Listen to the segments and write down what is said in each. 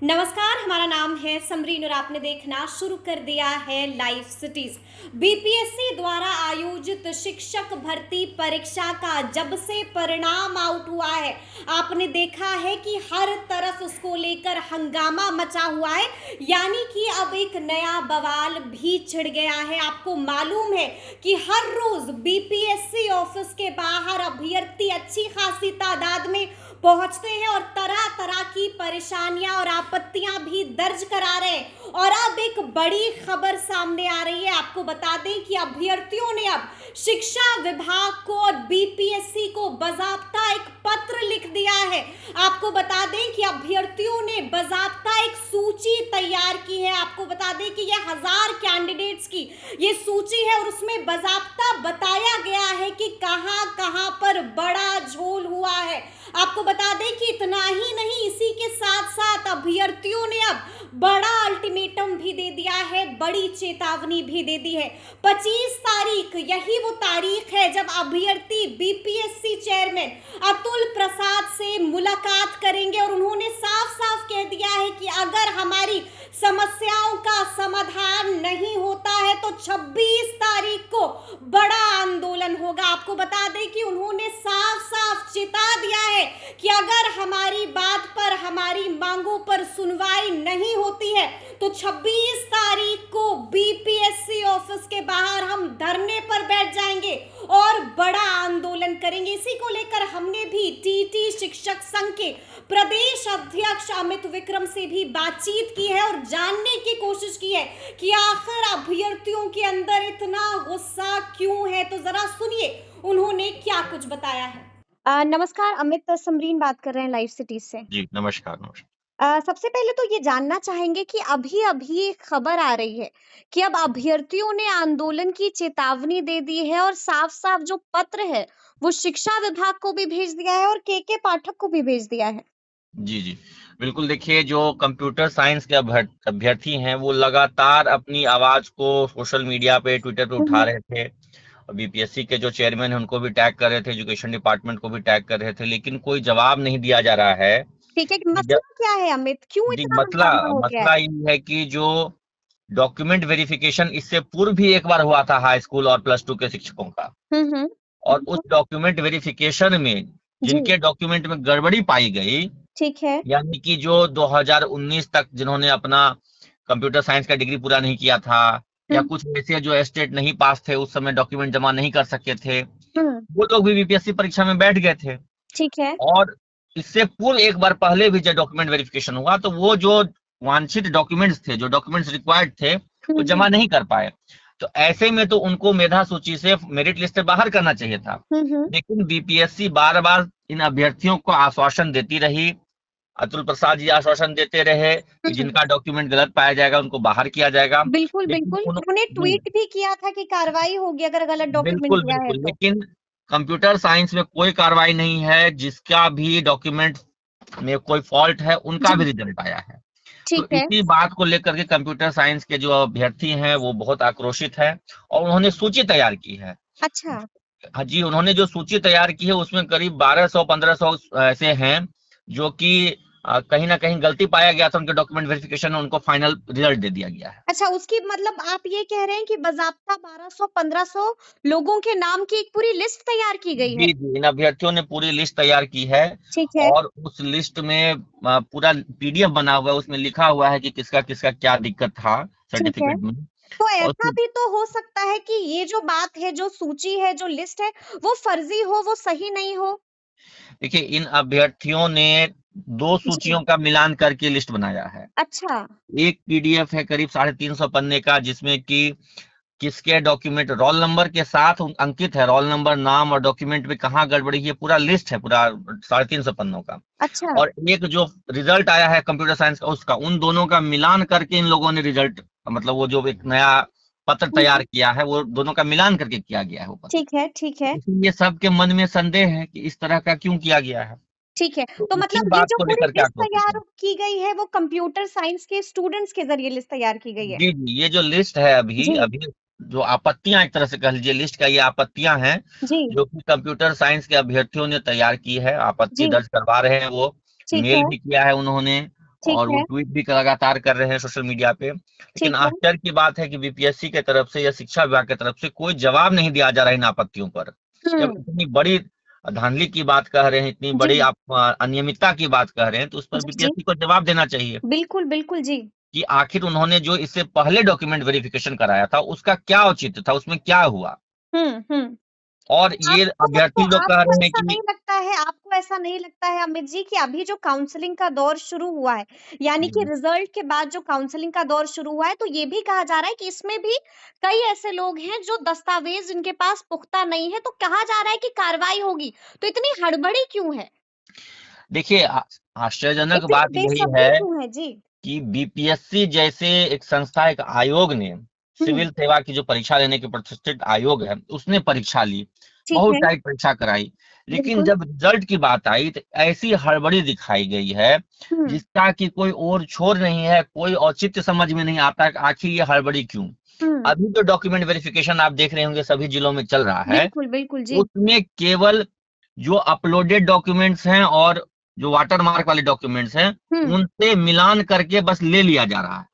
नमस्कार, हमारा नाम है समरीन और आपने देखना शुरू कर दिया है लाइव सिटीज। बीपीएससी द्वारा आयोजित शिक्षक भर्ती परीक्षा का जब से परिणाम आउट हुआ है, आपने देखा है कि हर तरफ उसको लेकर हंगामा मचा हुआ है। यानी कि अब एक नया बवाल भी छिड़ गया है। आपको मालूम है कि हर रोज बीपीएससी ऑफिस के बाहर अभ्यर्थी अच्छी खासी तादाद में पहुंचते हैं और तरह तरह की परेशानियां और आपत्तियां भी दर्ज करा रहे हैं। और अब एक बड़ी खबर सामने आ रही है। आपको बता दें कि अभ्यर्थियों ने अब शिक्षा विभाग को और बीपीएससी को बाकायदा एक पत्र लिख दिया है। आपको बता दें कि अभ्यर्थियों ने बाकायदा एक सूची तैयार की है। आपको बता दें कि यह 1000 कैंडिडेट्स की ये सूची है और उसमें बाकायदा बताया गया है कि कहां कहां पर बड़ा झोल हुआ है। आपको बता दें कि इतना ही नहीं, इसी के साथ साथ अभ्यर्थियों ने अब बड़ा अल्टीमेटम भी दे दिया है, बड़ी चेतावनी भी दे दी है। 25 तारीख यही वो तारीख है जब अभ्यर्थी बीपीएससी चेयरमैन अतुल प्रसाद से मुलाकात करेंगे और उन्होंने साफ साफ कह दिया है कि अगर हमारी समस्याओं का समाधान नहीं होता है तो 26 तारीख को बड़ा आंदोलन होगा। आपको बता दें कि उन्होंने साफ साफ चेता दिया है कि अगर हमारी बात पर, हमारी मांगों पर सुनवाई नहीं होती है तो 26 तारीख को बीपीएससी ऑफिस के बाहर हम धरने पर बैठ जाएंगे और बड़ा आंदोलन करेंगे। इसी को लेकर हमने भी टीटी शिक्षक संघ के प्रदेश अध्यक्ष अमित विक्रम से भी बातचीत की है और जानने की कोशिश की है कि आखिर अभ्यर्थियों के अंदर इतना गुस्सा क्यों है। तो जरा सुनिए उन्होंने क्या कुछ बताया है। नमस्कार अमित, समरीन बात कर रहे हैं लाइव सिटीज से। जी, नमस्कार, नमस्कार। सबसे पहले तो ये जानना चाहेंगे कि अभी-अभी एक खबर आ रही है कि अब अभ्यर्थियों ने आंदोलन की चेतावनी दे दी है और साफ-साफ जो पत्र है वो शिक्षा विभाग को भी भेज दिया है और के पाठक को भी भेज दिया है। जी, जी। बिल्कुल, देखिए, जो कंप्यूटर साइंस के अभ्यर्थी हैं, वो लगातार अपनी आवाज़ को सोशल मीडिया पे, ट्विटर पे उठा रहे थे। और बीपीएससी के जो चेयरमैन हैं, उनको भी टैग कर रहे थे, एजुकेशन डिपार्टमेंट को भी टैग कर रहे थे, लेकिन कोई जवाब नहीं दिया जा रहा है। ठीक है, कि ज मसला क्या है अमित? क्यों जी, इतना मसला हंगामा हो गया मसला है? ये है कि जो डॉक्यूमेंट वेरिफिकेशन इससे पूर्व भी एक बार हुआ था हाई स्कूल और प्लस 2 के शिक्षकों का, हम्म। और उस डॉक्यूमेंट वेरिफिकेशन में जी, जिनके डॉक्यूमेंट में गड़बड़ी पाई गई, ठीक है। यानी कि जो 2019 तक जिन्होंने अपना कंप्यूटर साइंस का डिग्री पूरा नहीं किया था, या हम्म, कुछ ऐसे जो स्टेट नहीं पास थे, उस समय डॉक्यूमेंट जमा नहीं कर सके थे, हम्म, वो लोग भी बीपीएससी परीक्षा में बैठ गए थे। ठीक है। और इससे पूर्व एक बार पहले भी जब डॉक्यूमेंट वेरिफिकेशन हुआ तो वो जो वांछित डॉक्यूमेंट्स थे, जो डॉक्यूमेंट्स रिक्वायर्ड थे, वो जमा नहीं कर पाए। तो ऐसे में तो उनको मेधा सूची से, मेरिट लिस्ट से बाहर करना चाहिए था। हम्म। लेकिन बीपीएससी बार बार इन अभ्यर्थियों को आश्वासन देती रही, अतुल प्रसाद जी आश्वासन देते रहे कि हम्म, जिनका डॉक्यूमेंट गलत पाया जाएगा उनको बाहर किया जाएगा। बिल्कुल लेकिन बिल्कुल, उन्होंने जी, ट्वीट भी किया था कि कार्रवाई होगी अगर गलत डॉक्यूमेंट बिल्कुल दिया है बिल्कुल, तो। लेकिन कंप्यूटर साइंस में कोई कार्रवाई नहीं है। जिसका भी डॉक्यूमेंट में कोई फॉल्ट है, उनका जी, भी रिजल्ट आया है। तो ठीक है। इसी बात को लेकर के कंप्यूटर साइंस के जो अभ्यर्थी हैं वो बहुत आक्रोशित है और उन्होंने सूची तैयार की है। अच्छा। हाँ जी, उन्होंने जो सूची तैयार की है उसमें करीब 1200-1500 ऐसे हैं जो कि कहीं ना कहीं गलती पाया गया था उनके डॉक्यूमेंट वेरिफिकेशन में, उनको फाइनल रिजल्ट दे दिया गया है। अच्छा, उसकी मतलब आप ये कह रहे हैं कि बाज़ाब्ता 1200-1500 लोगों के नाम की एक पूरी लिस्ट तैयार की गई है? जी जी, इन अभ्यर्थियों ने पूरी लिस्ट तैयार की है ठीक है। और उस लिस्ट में पूरा पीडीएफ बना हुआ है, उसमें लिखा हुआ है कि किसका किसका क्या दिक्कत था ठीक है। सर्टिफिकेट में। तो और ऐसा भी तो हो सकता है कि ये जो बात है, जो सूची है, जो लिस्ट है, वो फर्जी हो, वो सही नहीं हो? देखिए, इन अभ्यर्थियों ने दो जी। सूचियों का मिलान करके लिस्ट बनाया है। अच्छा। एक पीडीएफ है करीब 350 पन्ने का, जिसमें कि किसके डॉक्यूमेंट रोल नंबर के साथ अंकित है, रोल नंबर, नाम और डॉक्यूमेंट में कहाँ गड़बड़ी है, पूरा लिस्ट है, पूरा 350 पन्नों का। अच्छा। और एक जो रिजल्ट आया है कंप्यूटर साइंस का, उसका, उन दोनों का मिलान करके इन लोगों ने रिजल्ट, मतलब वो जो एक नया पत्र हुँ, तैयार हुँ। किया है, वो दोनों का मिलान करके किया गया है वो पत्र। ठीक है, ठीक है, इसलिए सबके मन में संदेह है कि इस तरह का क्यों किया गया है। ठीक है। तो तो इसी मतलब ये बात जो को पूरी लेकर के लिस्ट आक्रोशित तैयार है। की गई है, वो कंप्यूटर साइंस के स्टूडेंट्स के ज़रिए लिस्ट तैयार की गई है? जी जी, ये जो लिस्ट है अभी जी, अभी जो आपत्तियां, एक तरह से कह लीजिए लिस्ट का, ये आपत्तियां हैं जी, जो कि कंप्यूटर साइंस के अभ्यर्थियों ने तैयार की है। आपत्ति जी, दर्ज करवा रहे हैं वो, ठीक मेल है, भी किया है उन्होंने। ठीक और वो है, ट्वीट भी लगातार कर रहे हैं सोशल मीडिया पे। लेकिन ठीक है। आश्चर्य की बात है कि बीपीएससी की तरफ से या शिक्षा विभाग की तरफ से कोई जवाब नहीं दिया जा रहा है इन आपत्तियों पर। जब हुँ, इतनी बड़ी धांधली की बात कह रहे हैं, इतनी जी, बड़ी आप अनियमितता की बात कह रहे हैं, तो उस पर जी, जी। बीपीएससी को जवाब देना चाहिए बिल्कुल, बिल्कुल, जी। कि आखिर उन्होंने जो इससे पहले डॉक्यूमेंट वेरिफिकेशन कराया था, उसका क्या औचित्य था, उसमें क्या हुआ? हुँ, हुँ। और ये तो अभ्यर्थी लोग कह आपको रहे हैं ऐसा कि नहीं लगता है अमित जी कि अभी जो काउंसलिंग का दौर शुरू हुआ है, यानी कि जी, रिजल्ट के बाद जो काउंसलिंग का दौर शुरू हुआ है, तो ये भी कहा जा रहा है कि इसमें भी कई ऐसे लोग हैं जो दस्तावेज जिनके पास पुख्ता नहीं है, तो कहा जा रहा है कि कार्रवाई होगी। तो इतनी हड़बड़ी क्यों है? देखिए आश्चर्यजनक इतनी बात यही बेसब्री है क्यों है? जी। कि बीपीएससी जैसे एक संस्था, एक आयोग ने, हुँ, सिविल सेवा की जो परीक्षा लेने की प्रतिष्ठित आयोग है, उसने परीक्षा ली, ठीक बहुत है, टाइट परीक्षा कराई। लेकिन बिल्कुल। जब रिजल्ट की बात आई तो ऐसी हड़बड़ी दिखाई गई है, हुँ, जिसका कि कोई ओर छोर नहीं है, कोई औचित्य समझ में नहीं आता कि आखिर ये हड़बड़ी क्यों? हुँ, अभी जो डॉक्यूमेंट वेरिफिकेशन आप देख रहे होंगे सभी जिलों में चल रहा है, बिल्कुल, बिल्कुल, जी। उसमें केवल जो अपलोडेड डॉक्यूमेंट्स हैं और जो वाटरमार्क वाले डॉक्यूमेंट्स हैं, हुँ, उनसे मिलान करके बस ले लिया जा रहा है।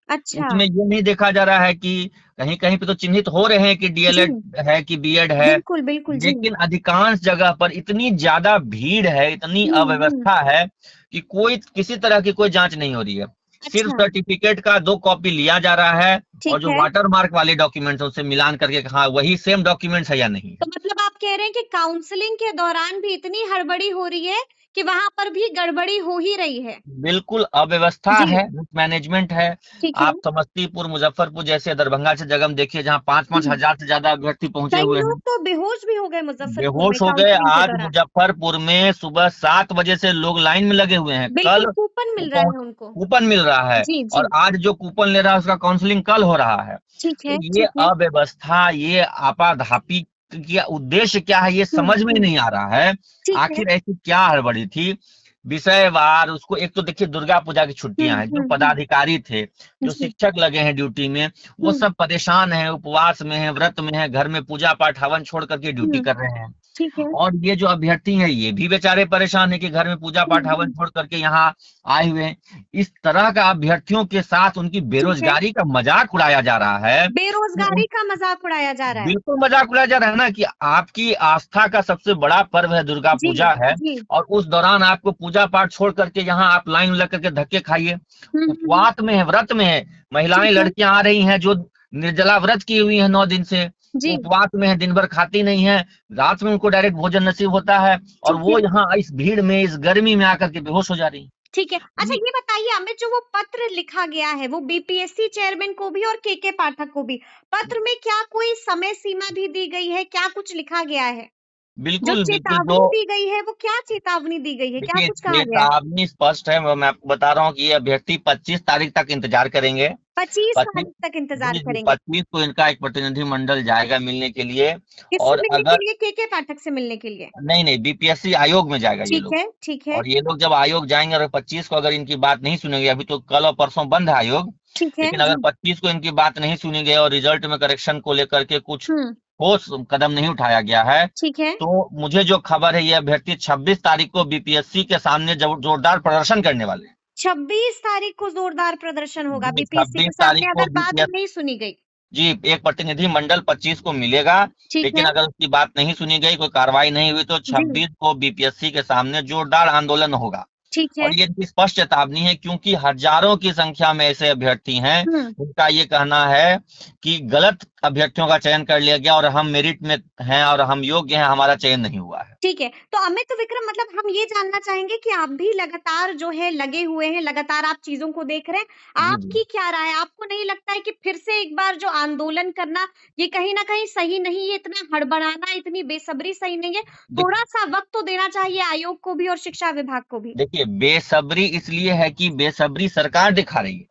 अच्छा, उसमें ये नहीं देखा जा रहा है कि कहीं-कहीं पे तो चिन्हित हो रहे हैं कि जी, डीएलएड है कि बीएड है, बिल्कुल, बिल्कुल, जी। लेकिन अधिकांश जगह पर इतनी ज़्यादा भीड़ है, इतनी हुँ, हुँ, अव्यवस्था है कि कोई किसी तरह की कोई जाँच नहीं हो रही है। सिर्फ अच्छा, सर्टिफिकेट का 2 कॉपी लिया जा रहा है और ठीक जो है। वाटरमार्क वाले डॉक्यूमेंट्स हैं, उससे मिलान करके हाँ, वही सेम डॉक्यूमेंट्स है या नहीं तो है। मतलब आप कह रहे हैं कि काउंसलिंग के दौरान भी इतनी हड़बड़ी हो रही है कि वहाँ पर भी गड़बड़ी हो ही रही है। बिल्कुल अव्यवस्था जी, है, मिसमैनेजमेंट है। ठीक है। आप समस्तीपुर, मुज़फ्फरपुर जैसे दरभंगा से जगह में देखिए जहाँ 5-5 हुँ, हज़ार से ज़्यादा अभ्यर्थी पहुँचे कई हुए लोग हैं। तो बेहोश भी हो गए मुज़फ्फरपुर में बेहोश हो गए। काउंसलिंग के आज दौरान। मुज़फ्फरपुर में सुबह 7 बजे से लोग लाइन में लगे हुए हैं। कल बिल्कुल कूपन वो मिल रहा है उनको। कूपन मिल रहा है जी, और जी, आज जो कूपन ले रहा है उसका काउंसलिंग कल हो रहा है। ठीक तो है, ये ठीक है। अव्यवस्था, ये आपाधापी का उद्देश्य क्या है ये हुँ, समझ में हुँ, नहीं आ रहा है। ठीक है। आखिर ऐसी क्या हड़बड़ी थी? विषयवार उसको एक तो देखिए दुर्गा पूजा की हुँ, छुट्टियाँ हैं, जो हुँ, हुँ, पदाधिकारी थे, जो जी, शिक्षक लगे हैं ड्यूटी में, वो हुँ, सब परेशान हैं, उपवास में हैं, व्रत में हैं, घर में पूजा-पाठ, हवन छोड़ कर के ड्यूटी हुँ, कर रहे हैं। ठीक है। और ये जो अभ्यर्थी हैं ये भी बेचारे परेशान हैं कि घर में पूजा हुँ, पाठ हवन हुँ, छोड़ करके यहाँ आए हुए हैं। इस तरह का अभ्यर्थियों के साथ उनकी ठीक है। बेरोजगारी का मजाक उड़ाया जा रहा है कि बेरोज़गारी का मज़ाक उड़ाया जा रहा है। बिल्कुल मजाक उड़ाया जा रहा है ना कि आपकी आस्था का सबसे बड़ा पर्व है दुर्गा जी, पूजा है जी। और उस दौरान आपको पूजा पाठ छोड़ करके यहाँ आप लाइन में लग करके धक्के खाइए। हुँ, हुँ, हुँ, उपवास में है, व्रत में है, महिलाएं ठीक है। लड़कियां आ रही हैं जो निर्जला व्रत की हुई है 9 दिन से, जी, वो उपवास में है, दिन भर खाती नहीं है, रात में उनको डायरेक्ट भोजन नसीब होता है और ठीक वो है। यहाँ इस भीड़ में इस गर्मी में आकर के बेहोश हो जा रही ठीक है। अच्छा है। ये बताइए अमित जो वो पत्र लिखा गया है वो बीपीएससी चेयरमैन को भी और केके पाठक को भी, पत्र में क्या कोई समय सीमा भी दी गई है? क्या कुछ लिखा गया है? जो बिल्कुल बिल्कुल जो चेतावनी दी गई है वो क्या चेतावनी दी गई है? क्या देखिए कुछ कहा गया है? चेतावनी स्पष्ट है, मैं आपको बता रहा हूँ कि ये अभ्यर्थी 25 तारीख तक इंतजार करेंगे। 25 25 तारीख तक इंतज़ार जी, जी, करेंगे। 25 को इनका एक प्रतिनिधिमंडल जाएगा मिलने के लिए किससे और मिलने अगर के लिए? केके पाठक से मिलने के लिए। नहीं, नहीं बीपीएससी आयोग में जाएगा ये ठीक लोग है, ठीक है, और ये लोग जब आयोग जाएँगे और 25 को अगर इनकी बात नहीं सुनेंगे, अभी तो कल और परसों बंद है आयोग, ठीक है। लेकिन अगर जी। 25 को इनकी बात नहीं सुनी गई और रिजल्ट में करेक्शन को लेकर के कुछ हुँ, ठोस कदम नहीं उठाया गया है, ठीक है। तो मुझे जो खबर है ये अभ्यर्थी 26 तारीख को बीपीएससी के सामने जोरदार प्रदर्शन करने वाले हैं। 26 तारीख को ज़ोरदार प्रदर्शन होगा जी, बीपीएससी 26 के तारीख सामने को अगर बात बीपीएस नहीं सुनी गई। जी, एक प्रतिनिधिमंडल 25 को मिलेगा, ठीक लेकिन है। अगर उसकी बात नहीं सुनी गई, कोई कार्रवाई नहीं हुई तो जी, 26 को बीपीएससी के सामने जोरदार आंदोलन होगा। ठीक है। और ये इनकी स्पष्ट चेतावनी है क्योंकि हजारों की संख्या में ऐसे अभ्यर्थी हैं, हुँ। उनका ये कहना है कि गलत अभ्यर्थियों का चयन कर लिया गया और हम मेरिट में हैं और हम योग्य हैं, हमारा चयन नहीं हुआ है। ठीक है। तो अमित विक्रम मतलब हम ये जानना चाहेंगे कि आप भी लगातार जो है लगे हुए हैं, लगातार आप चीज़ों को देख रहे हैं। जी, जी। आपकी क्या राय है? आपको नहीं लगता है कि फिर से एक बार जो आंदोलन करना ये कहीं न कहीं सही नहीं है, इतना हड़बड़ाना, इतनी बेसब्री सही नहीं है? देखिए थोड़ा-सा वक़्त तो देना चाहिए आयोग को भी और शिक्षा विभाग को भी। देखिए, बेसब्री इसलिए है कि बेसब्री सरकार दिखा रही है।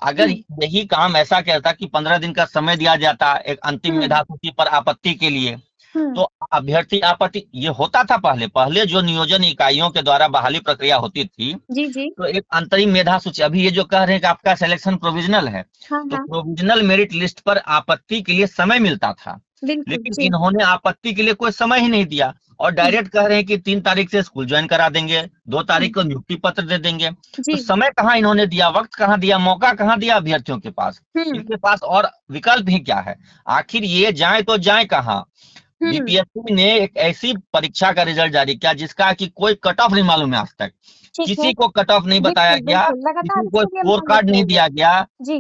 अगर हुँ, यही काम ऐसा कहता कि 15 दिन का समय दिया जाता एक अंतिम हुँ, मेधा सूची पर आपत्ति के लिए, हुँ। तो अभ्यर्थी आपत्ति ये होता था पहले जो नियोजन इकाइयों के द्वारा बहाली प्रक्रिया होती थी, जी, जी। तो एक अंतरिम मेधा सूची अभी ये जो कह रहे हैं कि आपका सिलेक्शन प्रोविजनल है, हाँ, तो हाँ। प्रोविजनल मेरिट लिस्ट पर आपत्ति के लिए समय मिलता था। बिल्कुल, लेकिन जी। इन्होंने आपत्ति के लिए कोई समय ही नहीं दिया और डायरेक्ट कह रहे हैं कि 3 तारीख से स्कूल ज्वाइन करा देंगे, 2 तारीख को नियुक्ति पत्र दे देंगे। तो जी। समय कहाँ इन्होंने दिया, वक्त कहाँ दिया, मौका कहाँ दिया अभ्यर्थियों के पास? हुँ, इनके पास और विकल्प ही क्या है? आखिर ये जाएँ तो जाएँ कहाँ? हुँ, बीपीएससी ने एक ऐसी परीक्षा का रिजल्ट जारी किया जिसका कि कोई कट ऑफ नहीं मालूम है आज तक। ठीक है। किसी को कट ऑफ नहीं बताया बिल्कुल, गया, बिल्कुल, लगातार किसी को इसके लिए स्कोर मांग कार्ड उठ नहीं रही है। दिया गया जी।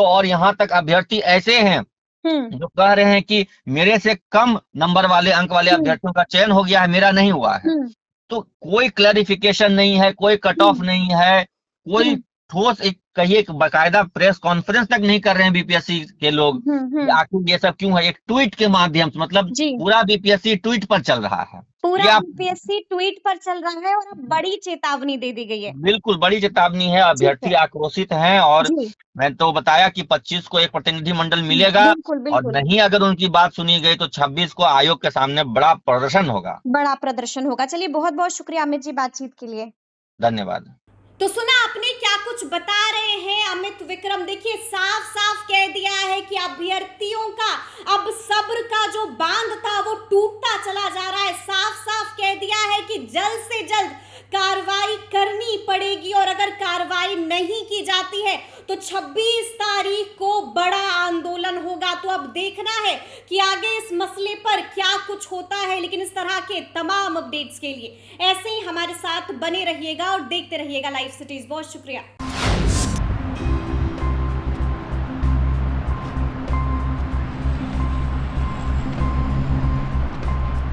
और यहाँ तक अभ्यर्थी ऐसे हैं हुँ, जो कह रहे हैं कि मेरे से कम नंबर वाले अंक वाले हुँ, अभ्यर्थियों का चयन हो गया है, मेरा नहीं हुआ है। हुँ, तो कोई क्लैरिफिकेशन नहीं है, कोई कट ऑफ हुँ, नहीं है, कोई हुँ, ठोस एक कहिए एक बाकायदा प्रेस कॉन्फ्रेंस तक नहीं कर रहे हैं बीपीएससी के लोग हुँ, कि हुँ। आखिर ये सब क्यों है? एक ट्वीट के माध्यम से मतलब जी। पूरा बीपीएससी ट्वीट पर चल रहा है। पूरा ये आप बीपीएससी ट्वीट पर चल रहा है और अब बड़ी चेतावनी दे दी गई है। बिल्कुल बड़ी चेतावनी है, ठीक है। अभ्यर्थी आक्रोशित हैं और जी, मैंने तो बताया कि 25 को एक प्रतिनिधिमंडल मिलेगा बिल्कुल, और बिल्कुल। नहीं अगर उनकी बात सुनी गई तो 26 को आयोग के सामने बड़ा प्रदर्शन होगा। बड़ा प्रदर्शन होगा। चलिए बहुत-बहुत शुक्रिया अमित जी बातचीत के लिए। धन्यवाद। तो सुना आपने क्या कुछ बता रहे हैं अमित विक्रम। देखिए साफ साफ कह दिया है कि अभ्यर्थियों का अब सब्र का जो बांध था वो टूटता चला जा रहा है। साफ साफ कह दिया है कि जल्द से जल्द कार्रवाई करनी पड़ेगी और अगर कार्रवाई नहीं की जाती है तो 26 तारीख को बड़ा आंदोलन होगा। तो अब देखना है कि आगे इस मसले पर क्या कुछ होता है, लेकिन इस तरह के तमाम अपडेट्स के लिए ऐसे ही हमारे साथ बने रहिएगा और देखते रहिएगा लाइव सिटीज। बहुत शुक्रिया।